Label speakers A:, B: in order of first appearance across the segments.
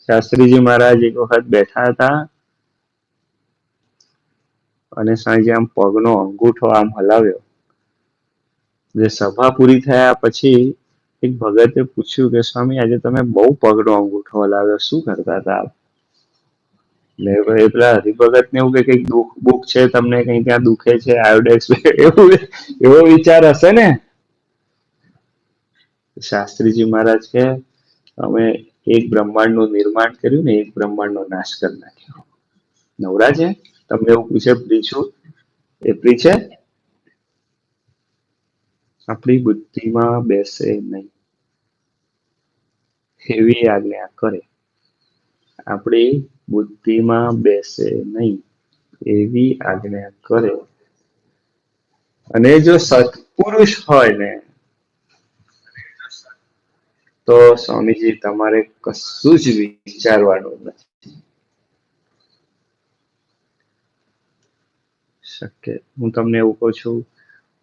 A: શાસ્ત્રીજી મહારાજ એક વખત બેઠા હતા અને સાંજે આમ પગનો અંગૂઠો આમ હલાવ્યો. જે સભા પૂરી થયા પછી એક ભગતે પૂછ્યું કે સ્વામી આજે તમે બહુ પગનો અંગૂઠો હલાવ્યો, શું કરતા હતા આપ? એટલે પેલા હરિભગત ને એવું કે કઈક દુઃખ છે તમને, કઈ ત્યાં દુખે છે, આયોડેક્સ એવું એવો વિચાર હશે ને. શાસ્ત્રીજી મહારાજ કે અમે એક બ્રહ્માંડ નું નિર્માણ કર્યું ને એક બ્રહ્માંડ નો નાશ કરી નાખ્યો. નવરા છે? તમને એવું પૂછે ફ્રી છું? એ ફ્રી છે? આપણી બુદ્ધિમાં બેસે નહીં એવી આજ્ઞા કરે. આપણી બુદ્ધિમાં બેસે નહીં એવી આજ્ઞા કરે. અને જો સત્પુરુષ હોય ને તો સ્વામીજી તમારે કશું જ વિચારવાનું નથી. શક્ય, હું તમને એવું કહું છું,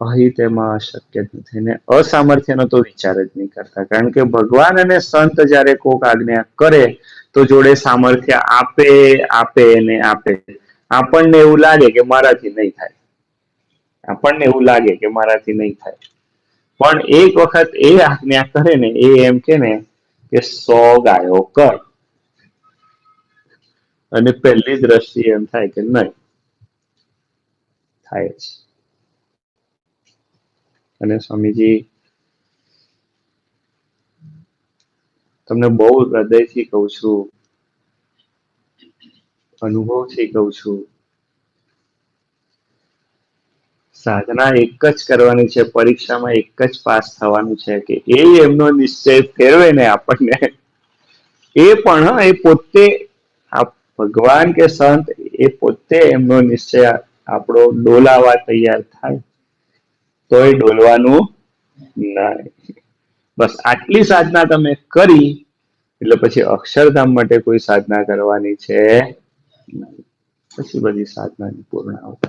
A: અહિત એમાં અશક્ય જ નથી ને અસામર્થ્યનો તો વિચાર જ નહીં કરતા. કારણ કે ભગવાન અને સંત જયારે કોક આજ્ઞા કરે તો જોડે સામર્થ્ય આપે ને આપે. આપણને એવું લાગે કે મારાથી નહીં થાય, આપણને એવું લાગે કે મારાથી નહીં થાય, પણ એક વખત એ આજ્ઞા કરે ને એ એમ કે ને કે 100 ગાયો કર, અને પહેલી દ્રષ્ટિએ એમ થાય કે નહીં થાય જ. અને સ્વામીજી તમને બહુ હૃદયથી કહું છું, અનુભવથી કહું છું, સાધના એક જ કરવાની છે, પરીક્ષામાં એક જ પાસ થવાનું છે કે એ એમનો નિશ્ચય ફેરવે ને આપણને, એ પણ એ પોતે ભગવાન કે સંત એ પોતે એમનો નિશ્ચય આપણો ડોલાવા તૈયાર થાય તોય ડોલવાનું નહીં. બસ આટલી સાધના તમે કરી એટલે પછી અક્ષરધામ માટે કોઈ સાધના કરવાની છે, પછી બધી સાધનાની પૂર્ણાહુતિ.